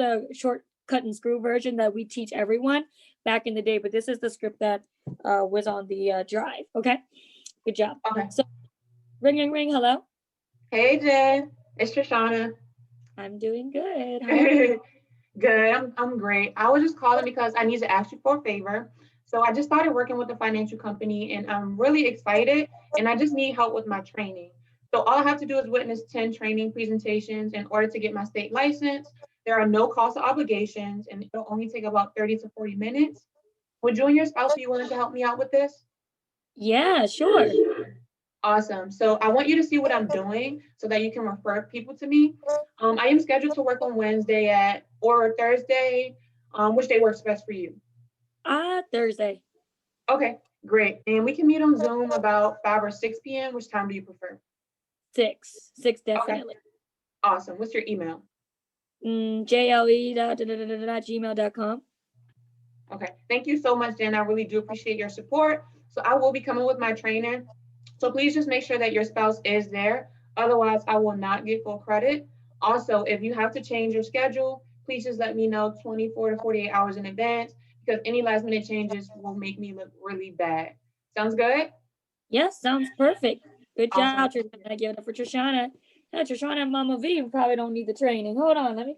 the short cut and screw version that we teach everyone back in the day, but this is the script that was on the drive. Okay, good job. Okay. So ring, ring, ring. Hello. Hey, Jen. It's Trishana. I'm doing good. How are you? Good. I'm great. I was just calling because I need to ask you for a favor. So I just started working with a financial company and I'm really excited and I just need help with my training. So all I have to do is witness 10 training presentations in order to get my state license. There are no cost or obligations and it'll only take about 30 to 40 minutes. Would you and your spouse be willing to help me out with this? Yeah, sure. Awesome. So I want you to see what I'm doing so that you can refer people to me. I am scheduled to work on Wednesday at or Thursday. Which day works best for you? Thursday. Okay, great. And we can meet on Zoom about 5 or 6 p.m. Which time do you prefer? 6 Okay, definitely. awesome. What's your email? JLE.gmail.com. Okay, thank you so much, Jen. I really do appreciate your support. So I will be coming with my trainer. So please just make sure that your spouse is there. Otherwise, I will not get full credit. Also, if you have to change your schedule, please just let me know 24 to 48 hours in advance because any last minute changes will make me look really bad. Sounds good? Yes, sounds perfect. Good Awesome. job, Trishana. Give it up for Trishana. Now, Trishana and Mama V probably don't need the training. Hold on,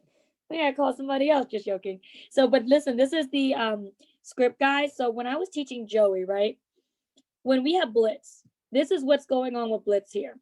we gotta call somebody else. Just joking. So, but listen, this is the script, guys. So when I was teaching Joey, right, when we have blitz, this is what's going on with blitz here.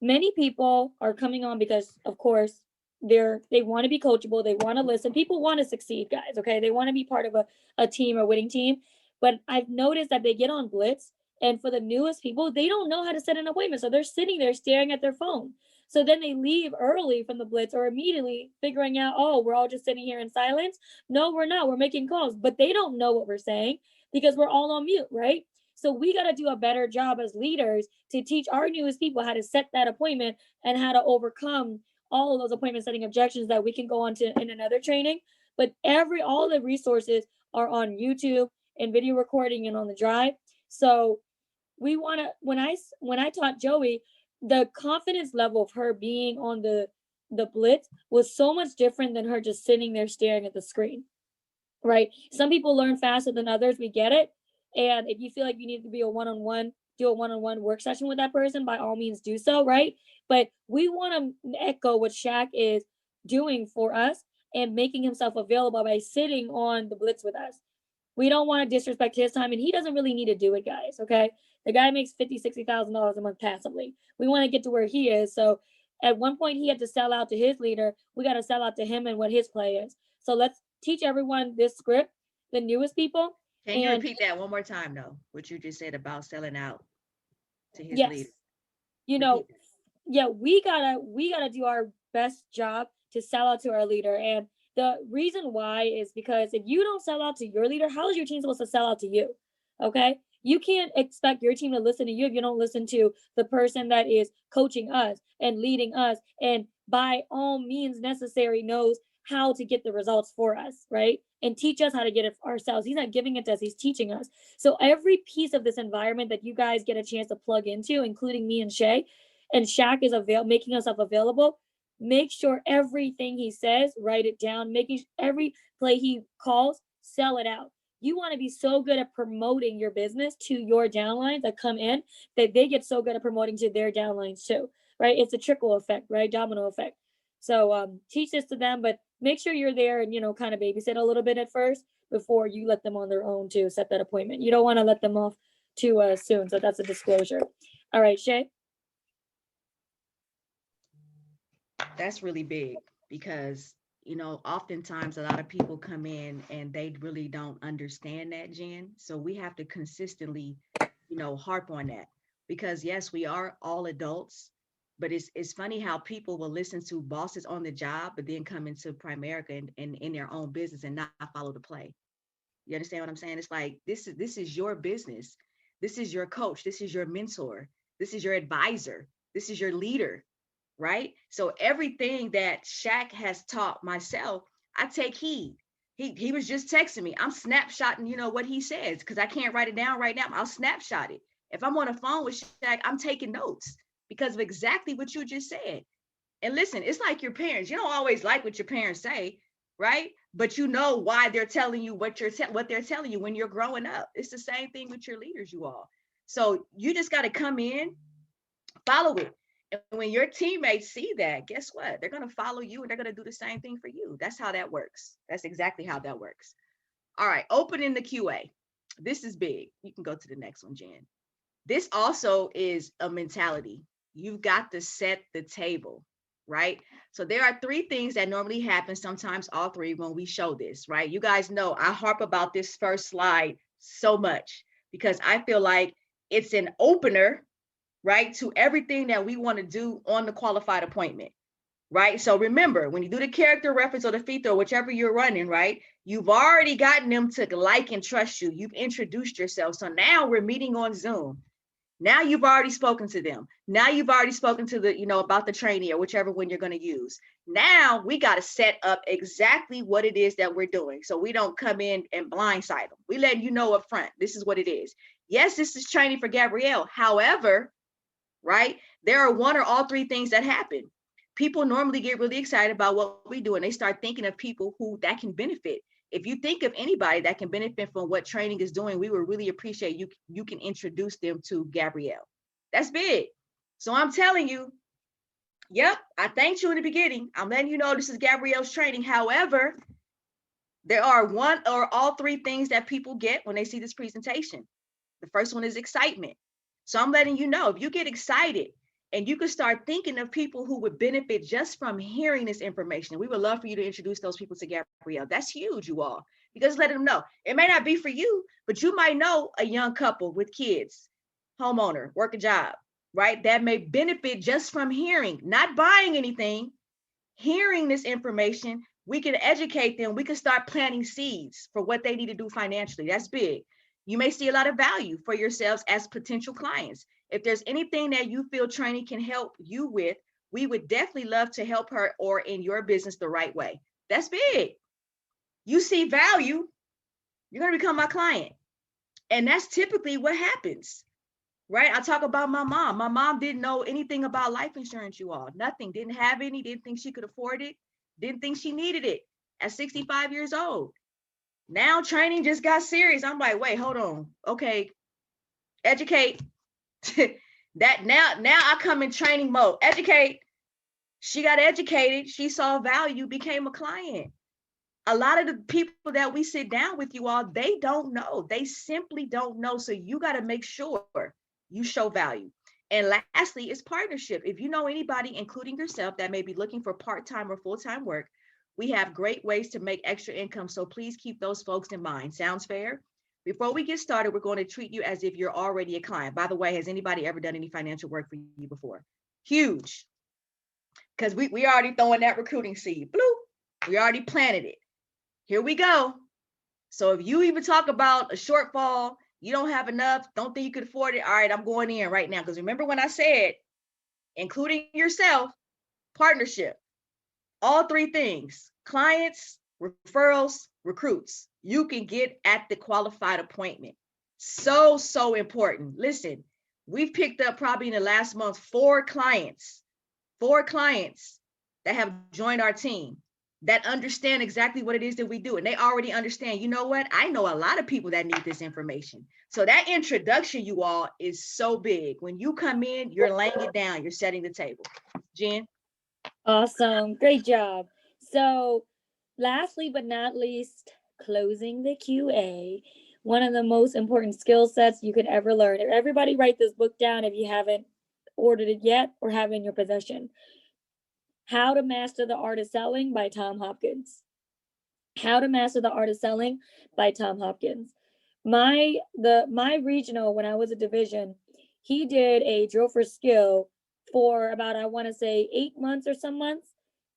Many people are coming on because, of course, they want to be coachable. They want to listen. People want to succeed, guys. Okay, they want to be part of a team, a winning team. But I've noticed that they get on blitz, and for the newest people, they don't know how to set an appointment, so they're sitting there staring at their phone. So then they leave early from the blitz or immediately figuring out, oh, we're all just sitting here in silence. No, we're not. We're making calls, but they don't know what we're saying because we're all on mute, right? So we got to do a better job as leaders to teach our newest people how to set that appointment and how to overcome all of those appointment setting objections that we can go on to in another training. But all the resources are on YouTube and video recording and on the drive. So we want to, when I taught Joey, the confidence level of her being on the blitz was so much different than her just sitting there staring at the screen, right? Some people learn faster than others. We get it. And if you feel like you need to be do a one-on-one work session with that person, by all means do so, right? But we want to echo what Shaq is doing for us and making himself available by sitting on the blitz with us. We don't want to disrespect his time, and he doesn't really need to do it, guys. Okay, the guy makes $50,000-$60,000 a month passively. We want to get to where he is. So at one point, he had to sell out to his leader. We got to sell out to him and what his play is. So let's teach everyone this script, the newest people. Can you repeat that one more time, though? What you just said about selling out to his leader. You know, yeah, we gotta do our best job to sell out to our leader. And the reason why is because if you don't sell out to your leader, how is your team supposed to sell out to you? Okay. You can't expect your team to listen to you if you don't listen to the person that is coaching us and leading us and by all means necessary knows how to get the results for us, right? And teach us how to get it ourselves. He's not giving it to us, he's teaching us. So every piece of this environment that you guys get a chance to plug into, including me and Shay, and Shaq is making himself available, make sure everything he says, write it down, making every play he calls, sell it out. You want to be so good at promoting your business to your downlines that come in that they get so good at promoting to their downlines too, right? It's a trickle effect, right? Domino effect. So teach this to them, but make sure you're there and, kind of babysit a little bit at first before you let them on their own to set that appointment. You don't want to let them off too soon. So that's a disclosure. All right, Shay. That's really big because, oftentimes a lot of people come in and they really don't understand that, Jen. So we have to consistently, harp on that because yes, we are all adults, but it's funny how people will listen to bosses on the job, but then come into Primerica and in their own business and not follow the play. You understand what I'm saying? It's like, this is your business. This is your coach. This is your mentor. This is your advisor. This is your leader. Right? So everything that Shaq has taught myself, I take heed. He was just texting me. I'm snapshotting, what he says, because I can't write it down right now. I'll snapshot it. If I'm on a phone with Shaq, I'm taking notes because of exactly what you just said. And listen, it's like your parents. You don't always like what your parents say, right? But you know why they're telling you what they're telling you when you're growing up. It's the same thing with your leaders, you all. So you just got to come in, follow it. And when your teammates see that, guess what? They're going to follow you and they're going to do the same thing for you. That's how that works. That's exactly how that works. All right, opening the QA. This is big. You can go to the next one, Jen. This also is a mentality. You've got to set the table, right? So there are 3 things that normally happen, sometimes all 3 when we show this, right? You guys know I harp about this first slide so much because I feel like it's an opener, right, to everything that we want to do on the qualified appointment, right? So remember, when you do the character reference or the feature, whichever you're running, right, you've already gotten them to like and trust you. You've introduced yourself. So now we're meeting on Zoom. Now you've already spoken to them. Now you've already spoken to the, about the trainee or whichever one you're going to use. Now we got to set up exactly what it is that we're doing. So we don't come in and blindside them. We let you know up front, this is what it is. Yes, this is training for Gabrielle. However, right, there are 1 or all 3 things that happen. People normally get really excited about what we do and they start thinking of people who that can benefit. If you think of anybody that can benefit from what training is doing, we would really appreciate you can introduce them to Gabrielle. That's big. So I'm telling you, yep, I thanked you in the beginning. I'm letting you know this is Gabrielle's training. However, there are 1 or all 3 things that people get when they see this presentation. The first one is excitement. So I'm letting you know, if you get excited and you can start thinking of people who would benefit just from hearing this information, we would love for you to introduce those people to Gabrielle. That's huge, you all, because let them know. It may not be for you, but you might know a young couple with kids, homeowner, work a job, right? That may benefit just from hearing, not buying anything, hearing this information. We can educate them. We can start planting seeds for what they need to do financially. That's big. You may see a lot of value for yourselves as potential clients. If there's anything that you feel training can help you with, we would definitely love to help her or in your business the right way. That's big. You see value, you're going to become my client. And that's typically what happens, right? I talk about my mom. My mom didn't know anything about life insurance, you all. Nothing, didn't have any, didn't think she could afford it, didn't think she needed it at 65 years old. Now training just got serious. I'm like, wait, hold on. Okay, educate. That now I come in training mode. Educate. She got educated. She saw value, became a client. A lot of the people that we sit down with, you all, they don't know. They simply don't know. So you got to make sure you show value. And lastly, is partnership. If you know anybody, including yourself, that may be looking for part-time or full-time work, we have great ways to make extra income. So please keep those folks in mind. Sounds fair? Before we get started, we're going to treat you as if you're already a client. By the way, has anybody ever done any financial work for you before? Huge. Because we already throwing that recruiting seed. Bloop. We already planted it. Here we go. So if you even talk about a shortfall, you don't have enough, don't think you could afford it. All right, I'm going in right now. Because remember when I said, including yourself, partnership, all 3 things, clients, referrals, recruits, you can get at the qualified appointment. So important. Listen, we've picked up probably in the last month 4 clients that have joined our team that understand exactly what it is that we do. And they already understand, you know what? I know a lot of people that need this information. So that introduction, you all, is so big. When you come in, you're laying it down, you're setting the table. Jen? Awesome. Great job. So lastly, but not least, closing the QA. One of the most important skill sets you could ever learn. Everybody write this book down if you haven't ordered it yet or have it in your possession. How to Master the Art of Selling by Tom Hopkins. How to Master the Art of Selling by Tom Hopkins. My regional, when I was a division, he did a drill for skill for about, I want to say 8 months or some months.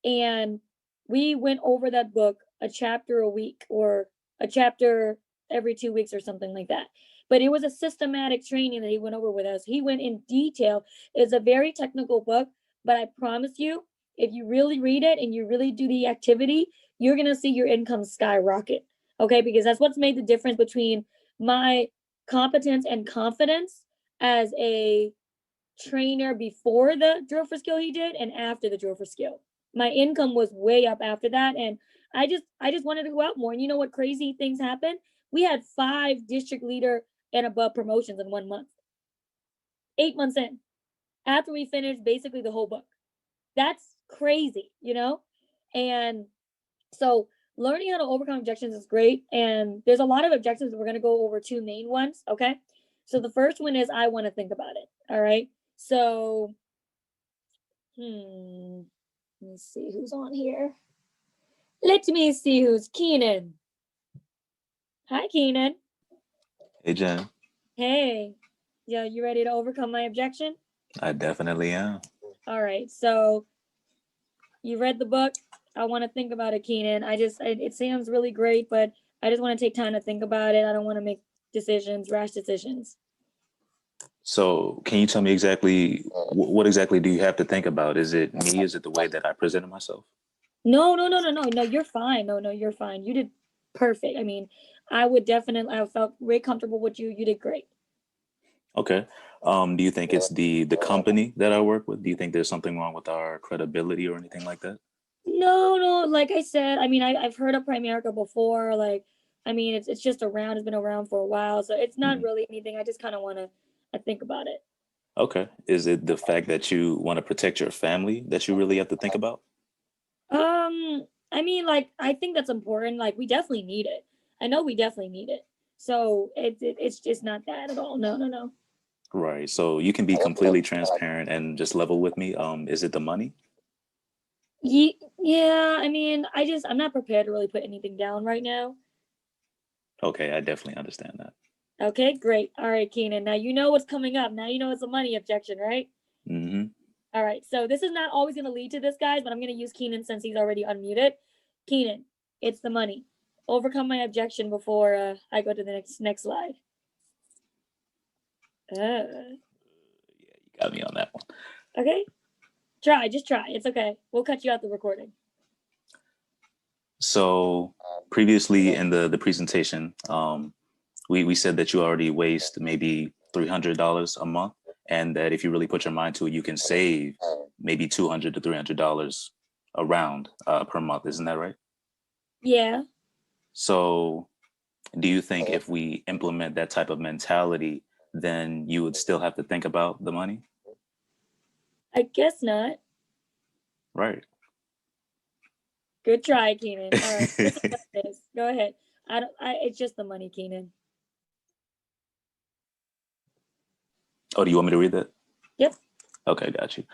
And we went over that book a chapter a week or a chapter every 2 weeks or something like that. But it was a systematic training that he went over with us. He went in detail. It's a very technical book, but I promise you, if you really read it and you really do the activity, you're going to see your income skyrocket. Okay, because that's what's made the difference between my competence and confidence as a trainer before the drill for skill he did and after the drill for skill. My income was way up after that, and I just wanted to go out more. And you know what crazy things happened? We had 5 district leader and above promotions in 1 month. 8 months in, after we finished basically the whole book. That's crazy, you know? And so learning how to overcome objections is great. And there's a lot of objections. We're going to go over 2 main ones. Okay. So the first one is I want to think about it. All right. So, let me see who's on here. Let me see who's Keenan. Hi, Keenan. Hey, Jen. Hey. Yeah, you ready to overcome my objection? I definitely am. All right. So you read the book. I want to think about it, Keenan. It sounds really great, but I just want to take time to think about it. I don't want to make rash decisions. So can you tell me exactly what exactly do you have to think about? Is it me? Is it the way that I presented myself? No, you're fine. No, you're fine. You did perfect. I mean, I felt very comfortable with you. You did great. Okay. Do you think it's the company that I work with? Do you think there's something wrong with our credibility or anything like that? No, like I said, I mean, I've heard of Primerica before. Like, I mean, it's just around, it's been around for a while. So it's not really anything. I just kind of want to think about it. Okay. Is it the fact that you want to protect your family that you really have to think about? I mean, like, I think that's important. Like, we definitely need it. I know we definitely need it. So it's just not that at all. No. Right. So you can be completely transparent and just level with me. Is it the money? Yeah, I mean, I'm not prepared to really put anything down right now. Okay, I definitely understand that. Okay, great. All right, Keenan. Now you know what's coming up. Now you know it's a money objection, right? Mm-hmm. All right. So this is not always going to lead to this, guys, but I'm going to use Keenan since he's already unmuted. Keenan, it's the money. Overcome my objection before I go to the next slide. Yeah, you got me on that one. Okay. Just try. It's okay. We'll cut you out the recording. So previously in the presentation, we said that you already waste maybe $300 a month, and that if you really put your mind to it, you can save maybe $200 to $300 around per month. Isn't that right? Yeah. So do you think if we implement that type of mentality, then you would still have to think about the money? I guess not. Right. Good try, Keenan. All right. This is what it is. Go ahead. It's just the money, Keenan. Oh, do you want me to read that? Yep. Okay, got you.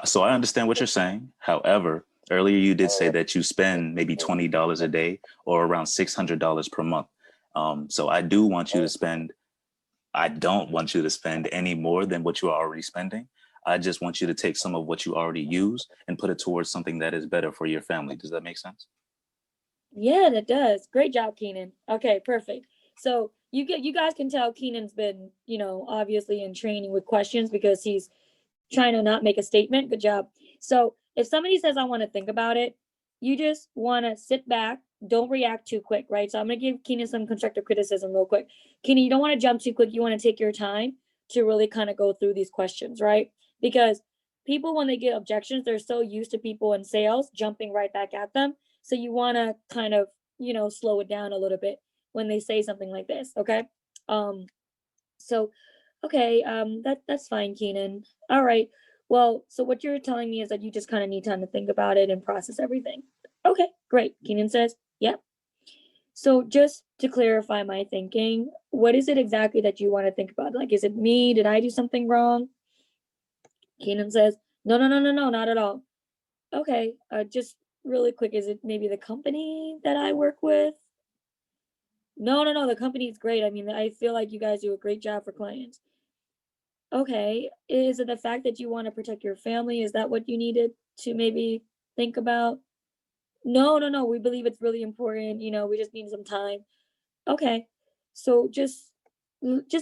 So I understand what you're saying. However, earlier you did say that you spend maybe $20 a day or around $600 per month. So I don't want you to spend any more than what you are already spending. I just want you to take some of what you already use and put it towards something that is better for your family. Does that make sense? Yeah, that does. Great job, Keenan. Okay, perfect. So you guys can tell Keenan's been, obviously in training with questions because he's trying to not make a statement. Good job. So if somebody says, I want to think about it, you just want to sit back. Don't react too quick, right? So I'm going to give Keenan some constructive criticism real quick. Keenan, you don't want to jump too quick. You want to take your time to really kind of go through these questions, right? Because people, when they get objections, they're so used to people in sales jumping right back at them. So you want to kind of, slow it down a little bit when they say something like this, okay? That's fine, Keenan. All right. Well, so what you're telling me is that you just kind of need time to think about it and process everything. Okay, great. Keenan says, yep. So just to clarify my thinking, what is it exactly that you want to think about? Like, is it me? Did I do something wrong? Keenan says, no, not at all. Okay, just really quick, is it maybe the company that I work with? No, the company's great. I mean, I feel like you guys do a great job for clients. Okay, is it the fact that you want to protect your family? Is that what you needed to maybe think about? No, we believe it's really important. We just need some time. Okay, so just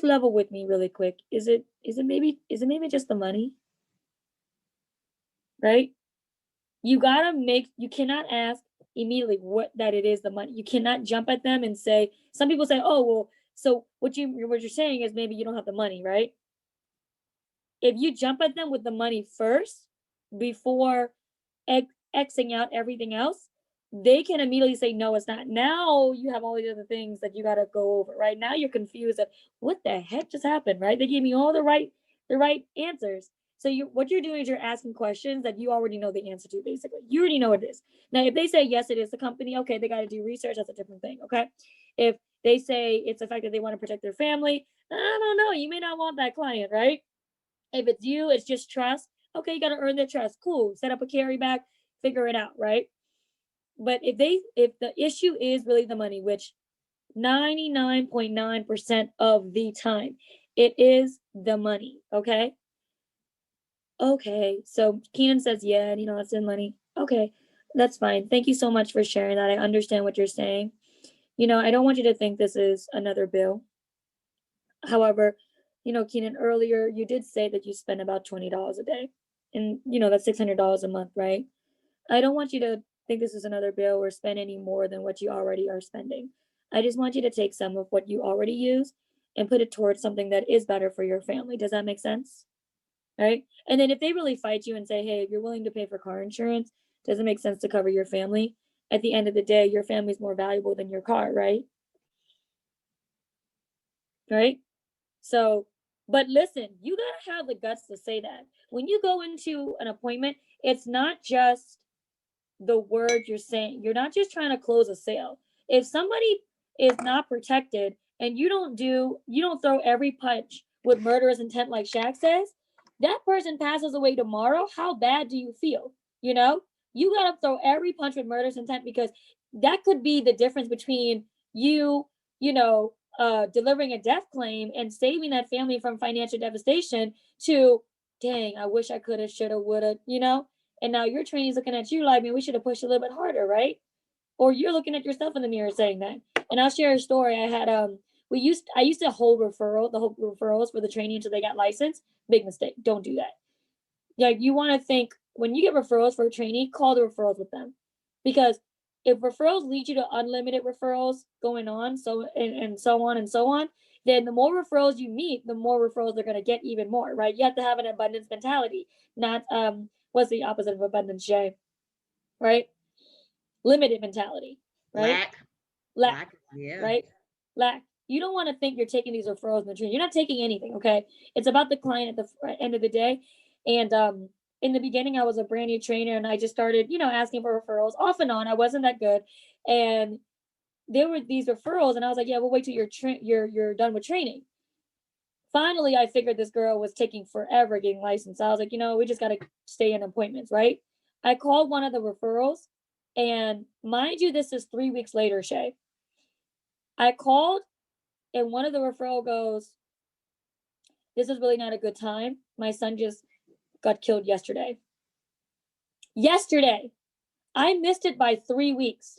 level with me really quick. Is it maybe just the money? Right? You cannot ask immediately what that it is the money. You cannot jump at them and say, some people say, oh, well, so what you're saying is maybe you don't have the money, right? if you jump at them with the money first before Xing out everything else, they can immediately say, no, it's not. Now you have all the other things that you got to go over, right? Now you're confused of what the heck just happened, right? They gave me all the right answers. So what you're doing is you're asking questions that you already know the answer to, basically. You already know what it is. Now, if they say, yes, it is the company, okay, they got to do research. That's a different thing, okay? If they say it's the fact that they want to protect their family, I don't know. You may not want that client, right? If it's you, it's just trust. Okay, you got to earn their trust. Cool. Set up a carryback, figure it out, right? But if the issue is really the money, which 99.9% of the time, it is the money, okay? Okay, so Keenan says, yeah, and it's in money. Okay, that's fine. Thank you so much for sharing that. I understand what you're saying. I don't want you to think this is another bill. However, Keenan, earlier you did say that you spend about $20 a day, and that's $600 a month, right? I don't want you to think this is another bill or spend any more than what you already are spending. I just want you to take some of what you already use and put it towards something that is better for your family. Does that make sense? Right? And then if they really fight you and say, hey, if you're willing to pay for car insurance, does it make sense to cover your family? At the end of the day, your family's more valuable than your car, right? Right? So, but listen, you gotta have the guts to say that. When you go into an appointment, it's not just the word you're saying. You're not just trying to close a sale. If somebody is not protected and you don't throw every punch with murderous intent like Shaq says, that person passes away tomorrow, how bad do you feel? You gotta throw every punch with murderous intent, because that could be the difference between you, delivering a death claim and saving that family from financial devastation to, dang, I wish I could have, should have, would have, and now your trainee's looking at you like, man, we should have pushed a little bit harder, right? Or you're looking at yourself in the mirror saying that. And I'll share a story. I had I used to hold referrals for the trainee until they got licensed. Big mistake. Don't do that. Like, you want to think, when you get referrals for a trainee, call the referrals with them. Because if referrals lead you to unlimited referrals going on, so on, then the more referrals you meet, the more referrals they're going to get even more, right? You have to have an abundance mentality, not what's the opposite of abundance, Jay? Right? Limited mentality, right? Lack. Yeah. Right? Lack. You don't want to think you're taking these referrals in the training. You're not taking anything, okay? It's about the client at the end of the day. And in the beginning, I was a brand new trainer, and I just started, asking for referrals off and on. I wasn't that good, and there were these referrals, and I was like, yeah, we'll wait till you're done with training. Finally, I figured this girl was taking forever getting licensed. I was like, we just got to stay in appointments, right? I called one of the referrals, and mind you, this is 3 weeks later, Shay. I called, and one of the referral goes, this is really not a good time. My son just got killed yesterday. I missed it by 3 weeks.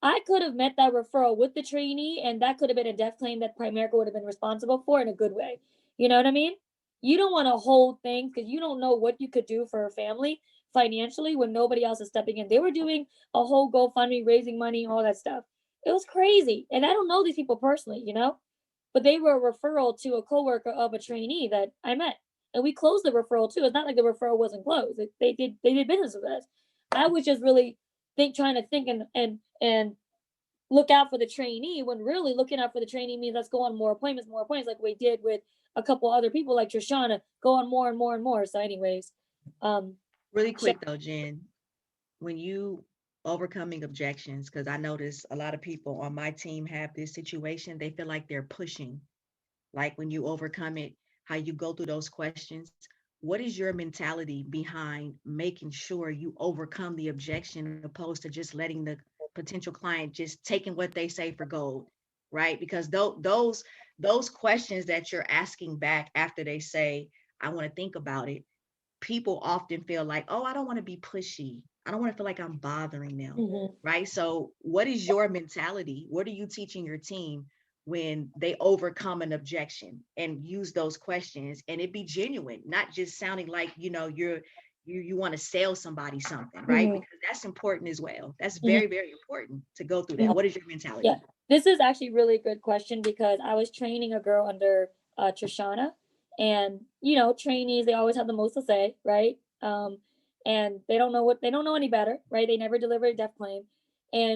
I could have met that referral with the trainee, and that could have been a death claim that Primerica would have been responsible for in a good way. You know what I mean? You don't want to hold things because you don't know what you could do for a family financially when nobody else is stepping in. They were doing a whole GoFundMe, raising money, all that stuff. It was crazy. And I don't know these people personally, but they were a referral to a coworker of a trainee that I met. And we closed the referral too. It's not like the referral wasn't closed. They did business with us. I was just really trying to think and look out for the trainee, when really looking out for the trainee means let's go on more appointments, like we did with a couple other people like Trishana, go on more and more and more. So anyways. Really quick though, Jen, when you overcoming objections, because I notice a lot of people on my team have this situation, they feel like they're pushing. Like when you overcome it, how you go through those questions, what is your mentality behind making sure you overcome the objection opposed to just letting the potential client just taking what they say for gold, right? Because those questions that you're asking back after they say, I want to think about it, people often feel like, oh, I don't want to be pushy. I don't want to feel like I'm bothering them, right? So what is your mentality? What are you teaching your team when they overcome an objection and use those questions and it be genuine, not just sounding like, you want to sell somebody something, right? Because that's important as well. That's very, very important to go through that. What is your mentality? Yeah, this is actually really good question, because I was training a girl under Trishana, And, trainees, they always have the most to say, right? And they don't know any better, right? They never deliver a death claim. And